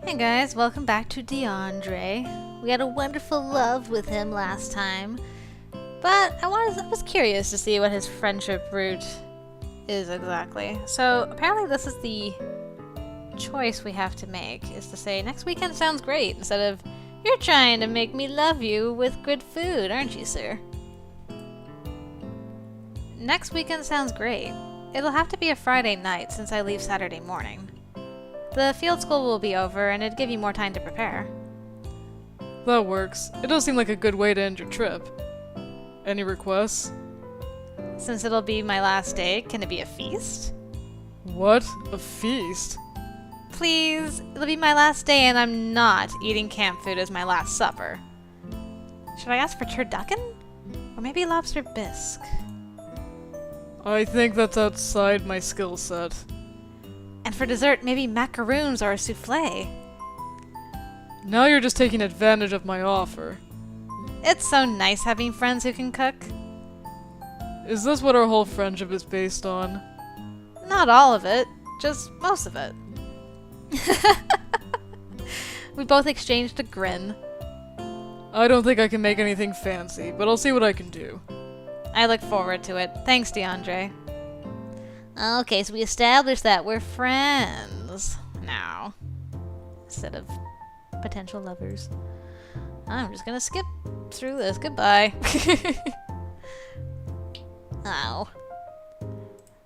Hey guys, welcome back to Deandre. We had a wonderful love with him last time, but I was curious to see what his friendship route is exactly. So apparently this is the choice we have to make, is to say next weekend sounds great instead of you're trying to make me love you with good food, aren't you, sir? Next weekend sounds great. It'll have to be a Friday night since I leave Saturday morning. The field school will be over, and it'd give you more time to prepare. That works. It does seem like a good way to end your trip. Any requests? Since it'll be my last day, can it be a feast? What? A feast? Please, it'll be my last day and I'm not eating camp food as my last supper. Should I ask for turducken? Or maybe lobster bisque? I think that's outside my skill set. And for dessert, maybe macaroons or a souffle. Now you're just taking advantage of my offer. It's so nice having friends who can cook. Is this what our whole friendship is based on? Not all of it, just most of it. We both exchanged a grin. I don't think I can make anything fancy, but I'll see what I can do. I look forward to it. Thanks, Deandre. Okay, so we established that we're friends now, instead of potential lovers. I'm just gonna skip through this. Goodbye. Ow.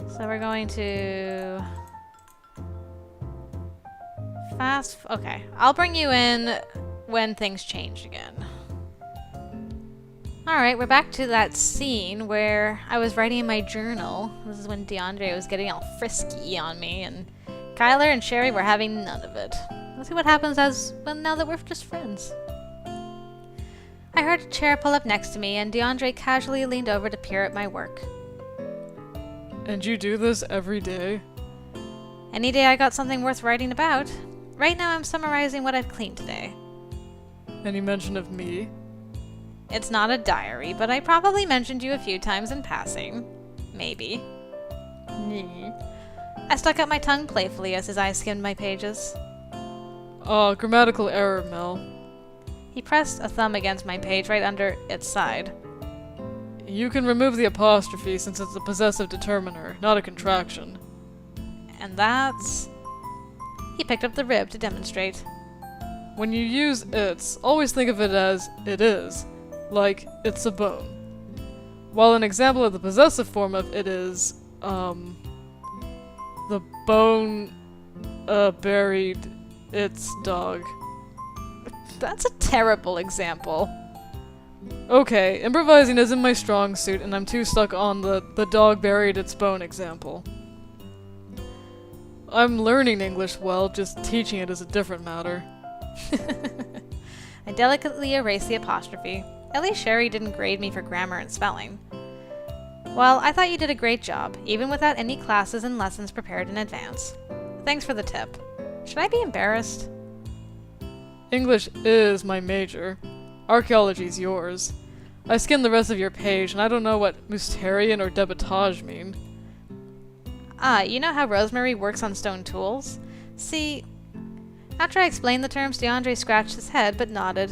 So we're going to okay, I'll bring you in when things change again. Alright, we're back to that scene where I was writing in my journal. This is when Deandre was getting all frisky on me, and Kyler and Sherry were having none of it. Let's see what happens now that we're just friends. I heard a chair pull up next to me, and Deandre casually leaned over to peer at my work. And you do this every day? Any day I got something worth writing about. Right now I'm summarizing what I've cleaned today. Any mention of me? It's not a diary, but I probably mentioned you a few times in passing. Maybe. I stuck out my tongue playfully as his eyes skimmed my pages. Grammatical error, Mel. He pressed a thumb against my page right under its side. You can remove the apostrophe since it's a possessive determiner, not a contraction. And that's... He picked up the rib to demonstrate. When you use its, always think of it as it is. Like, it's a bone. While an example of the possessive form of it is, the bone, buried its dog. That's a terrible example. Okay, improvising isn't my strong suit and I'm too stuck on the dog buried its bone example. I'm learning English well, just teaching it is a different matter. I delicately erased the apostrophe. At least Sherry didn't grade me for grammar and spelling. Well, I thought you did a great job, even without any classes and lessons prepared in advance. Thanks for the tip. Should I be embarrassed? English is my major. Archaeology's yours. I skimmed the rest of your page and I don't know what Mousterian or debitage mean. You know how Rosemary works on stone tools? See, after I explained the terms, Deandre scratched his head but nodded.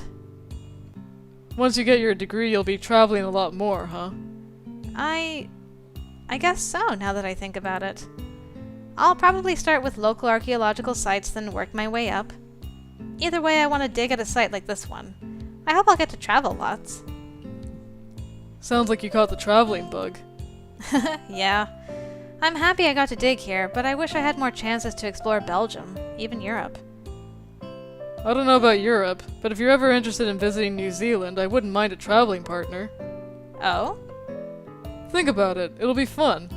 Once you get your degree, you'll be traveling a lot more, huh? I guess so, now that I think about it. I'll probably start with local archaeological sites, then work my way up. Either way, I want to dig at a site like this one. I hope I'll get to travel lots. Sounds like you caught the traveling bug. Yeah. I'm happy I got to dig here, but I wish I had more chances to explore Belgium, even Europe. I don't know about Europe, but if you're ever interested in visiting New Zealand, I wouldn't mind a traveling partner. Oh? Think about it, it'll be fun.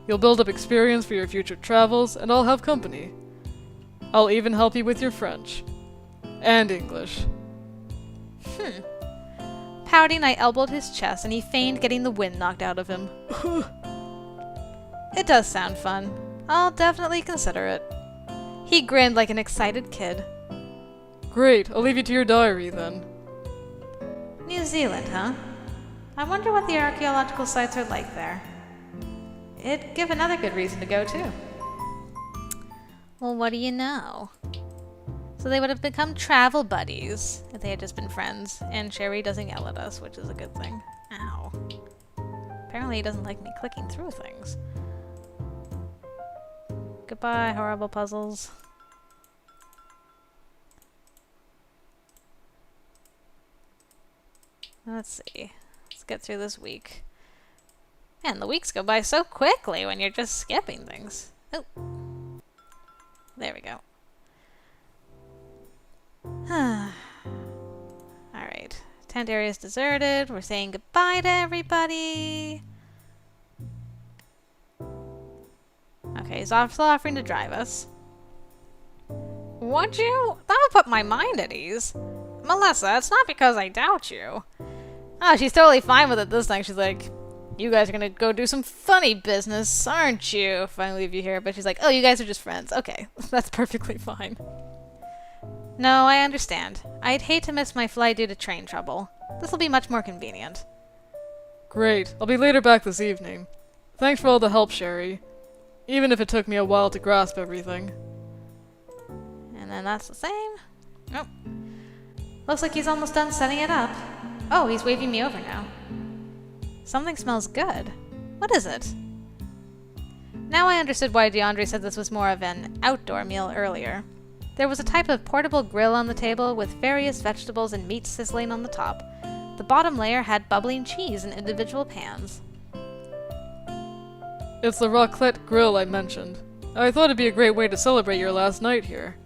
You'll build up experience for your future travels, and I'll have company. I'll even help you with your French. And English. Pouting, I elbowed his chest, and he feigned getting the wind knocked out of him. It does sound fun. I'll definitely consider it. He grinned like an excited kid. Great, I'll leave you to your diary then. New Zealand, huh? I wonder what the archaeological sites are like there. It'd give another good reason to go too. Well, what do you know? So they would have become travel buddies if they had just been friends. And Sherry doesn't yell at us, which is a good thing. Ow. Apparently he doesn't like me clicking through things. Goodbye, horrible puzzles. Let's see. Let's get through this week. Man, the weeks go by so quickly when you're just skipping things. Oh. There we go. Alright. Tent area is deserted. We're saying goodbye to everybody. Okay, he's still offering to drive us. Would you? That would put my mind at ease. Melissa, it's not because I doubt you. Oh, she's totally fine with it this time. She's like, you guys are gonna go do some funny business, aren't you? If I leave you here. But she's like, oh, you guys are just friends. Okay, that's perfectly fine. No, I understand. I'd hate to miss my flight due to train trouble. This'll be much more convenient. Great. I'll be later back this evening. Thanks for all the help, Sherry. Even if it took me a while to grasp everything. And then that's the same. Oh. Looks like he's almost done setting it up. Oh, he's waving me over now. Something smells good. What is it? Now I understood why Deandre said this was more of an outdoor meal earlier. There was a type of portable grill on the table with various vegetables and meat sizzling on the top. The bottom layer had bubbling cheese in individual pans. It's the raclette grill I mentioned. I thought it'd be a great way to celebrate your last night here.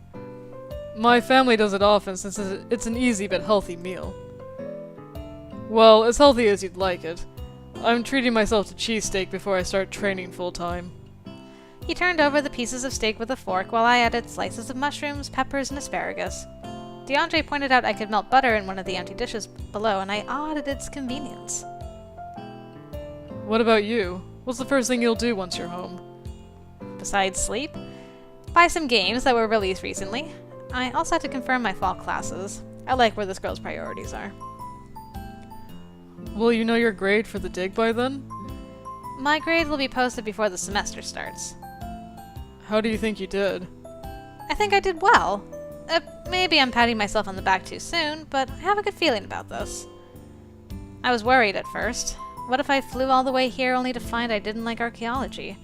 My family does it often since it's an easy but healthy meal. Well, as healthy as you'd like it. I'm treating myself to cheesesteak before I start training full-time. He turned over the pieces of steak with a fork while I added slices of mushrooms, peppers, and asparagus. Deandre pointed out I could melt butter in one of the empty dishes below, and I awed at its convenience. What about you? What's the first thing you'll do once you're home? Besides sleep, buy some games that were released recently. I also had to confirm my fall classes. I like where this girl's priorities are. Will you know your grade for the dig by then? My grade will be posted before the semester starts. How do you think you did? I think I did well. Maybe I'm patting myself on the back too soon, but I have a good feeling about this. I was worried at first. What if I flew all the way here only to find I didn't like archaeology?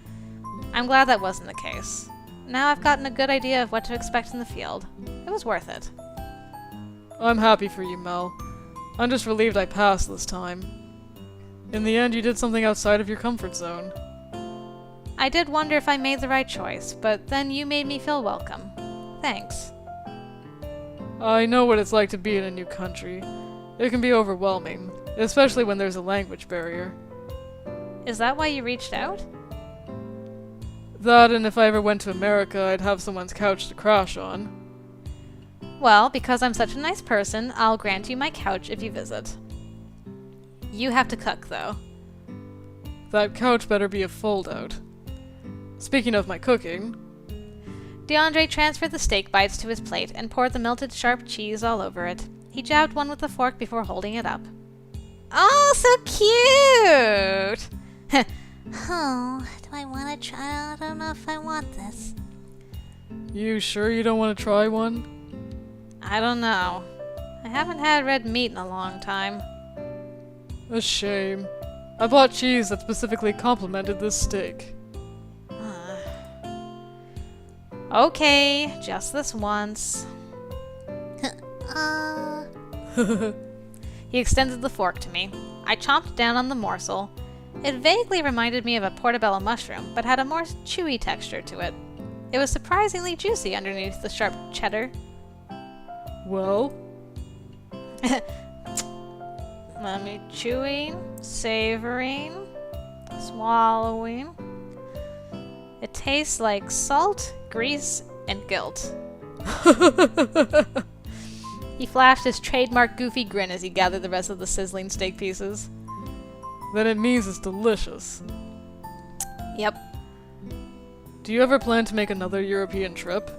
I'm glad that wasn't the case. Now I've gotten a good idea of what to expect in the field. It was worth it. I'm happy for you, Mel. I'm just relieved I passed this time. In the end, you did something outside of your comfort zone. I did wonder if I made the right choice, but then you made me feel welcome. Thanks. I know what it's like to be in a new country. It can be overwhelming, especially when there's a language barrier. Is that why you reached out? That, and if I ever went to America, I'd have someone's couch to crash on. Well, because I'm such a nice person, I'll grant you my couch if you visit. You have to cook, though. That couch better be a fold-out. Speaking of my cooking... Deandre transferred the steak bites to his plate and poured the melted sharp cheese all over it. He jabbed one with a fork before holding it up. Oh, so cute! Oh, do I want to try? I don't know if I want this. You sure you don't want to try one? I don't know. I haven't had red meat in a long time. A shame. I bought cheese that specifically complimented this steak. Okay, just this once. He extended the fork to me. I chomped down on the morsel. It vaguely reminded me of a portobello mushroom, but had a more chewy texture to it. It was surprisingly juicy underneath the sharp cheddar. Well? Let me chewing, savoring, swallowing. It tastes like salt, grease, and guilt. He flashed his trademark goofy grin as he gathered the rest of the sizzling steak pieces. Then it means it's delicious. Yep. Do you ever plan to make another European trip?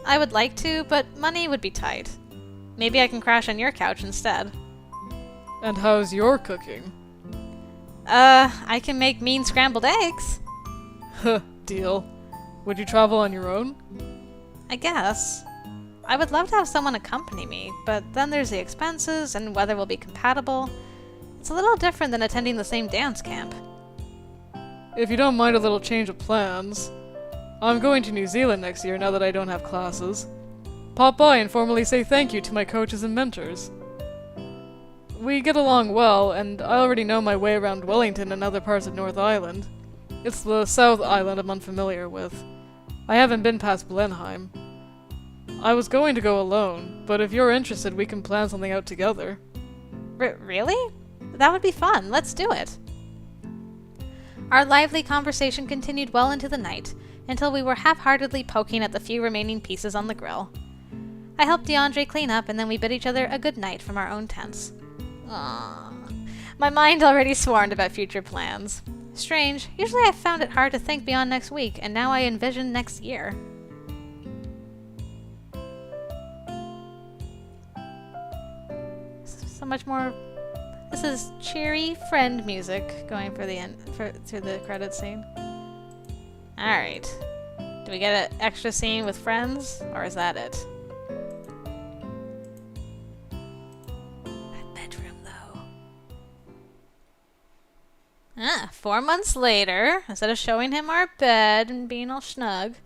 I would like to, but money would be tight. Maybe I can crash on your couch instead. And how's your cooking? I can make mean scrambled eggs. Huh, deal. Would you travel on your own? I guess. I would love to have someone accompany me, but then there's the expenses and whether we'll be compatible. It's a little different than attending the same dance camp. If you don't mind a little change of plans, I'm going to New Zealand next year now that I don't have classes. Pop by and formally say thank you to my coaches and mentors. We get along well, and I already know my way around Wellington and other parts of North Island. It's the South Island I'm unfamiliar with. I haven't been past Blenheim. I was going to go alone, but if you're interested, we can plan something out together. Really? That would be fun. Let's do it. Our lively conversation continued well into the night, until we were half-heartedly poking at the few remaining pieces on the grill. I helped Deandre clean up, and then we bid each other a good night from our own tents. Aww. My mind already swarmed about future plans. Strange. Usually I've found it hard to think beyond next week, and now I envision next year. So much more. This is cheery friend music going for the end through the credit scene. All right. Do we get an extra scene with friends, or is that it? That bedroom, though. 4 months later, instead of showing him our bed and being all snug.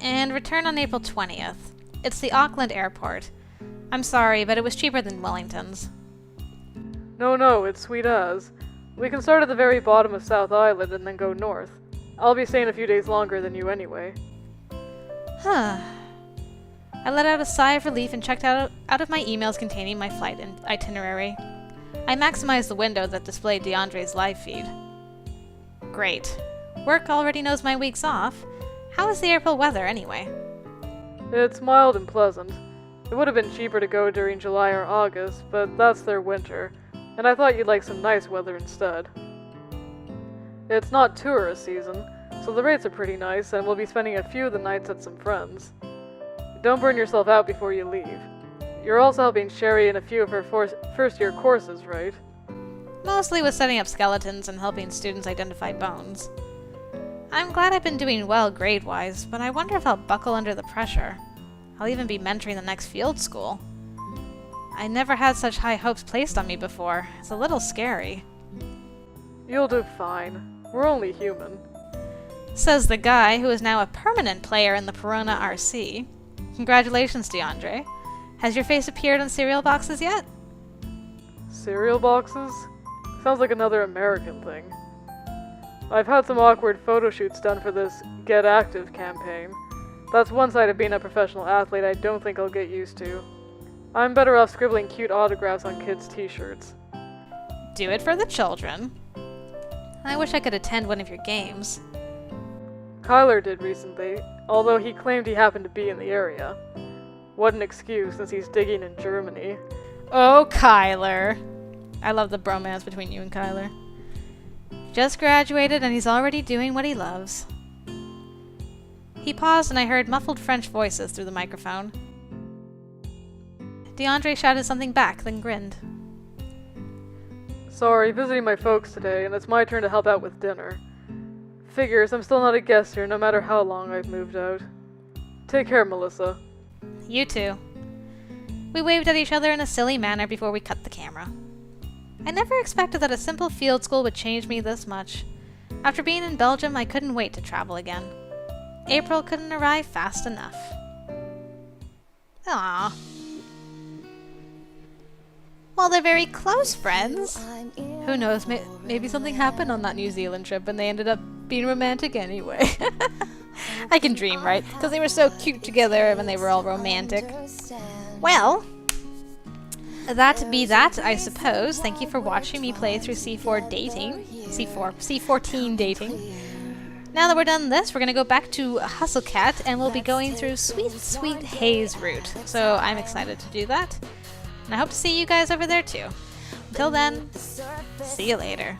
And return on April 20th. It's the Auckland airport. I'm sorry, but it was cheaper than Wellington's. No, it's sweet as. We can start at the very bottom of South Island and then go north. I'll be staying a few days longer than you anyway. I let out a sigh of relief and checked out of my emails containing my flight itinerary. I maximized the window that displayed Deandre's live feed. Great. Work already knows my week's off. How is the April weather anyway? It's mild and pleasant. It would have been cheaper to go during July or August, but that's their winter, and I thought you'd like some nice weather instead. It's not tourist season, so the rates are pretty nice, and we'll be spending a few of the nights at some friends. Don't burn yourself out before you leave. You're also helping Sherry in a few of her first-year courses, right? Mostly with setting up skeletons and helping students identify bones. I'm glad I've been doing well grade-wise, but I wonder if I'll buckle under the pressure. I'll even be mentoring the next field school. I never had such high hopes placed on me before. It's a little scary. You'll do fine. We're only human. Says the guy who is now a permanent player in the Perona RC. Congratulations, Deandre. Has your face appeared on cereal boxes yet? Cereal boxes? Sounds like another American thing. I've had some awkward photo shoots done for this Get Active campaign. That's one side of being a professional athlete I don't think I'll get used to. I'm better off scribbling cute autographs on kids' t-shirts. Do it for the children. I wish I could attend one of your games. Kyler did recently, although he claimed he happened to be in the area. What an excuse, since he's digging in Germany. Oh, Kyler. I love the bromance between you and Kyler. Just graduated and he's already doing what he loves. He paused and I heard muffled French voices through the microphone. Deandre shouted something back, then grinned. Sorry, visiting my folks today, and it's my turn to help out with dinner. Figures, I'm still not a guest here, no matter how long I've moved out. Take care, Melissa. You too. We waved at each other in a silly manner before we cut the camera. I never expected that a simple field school would change me this much. After being in Belgium, I couldn't wait to travel again. April couldn't arrive fast enough. Aww. Well, they're very close friends. Who knows, maybe something happened on that New Zealand trip and they ended up being romantic anyway. I can dream, right? Because they were so cute together when they were all romantic. Well, that be that, I suppose. Thank you for watching me play through C14 dating. Now that we're done this, we're going to go back to Hustlecat, and we'll be going through Sweet Sweet Hayes route. So I'm excited to do that. And I hope to see you guys over there too. Until then, see you later.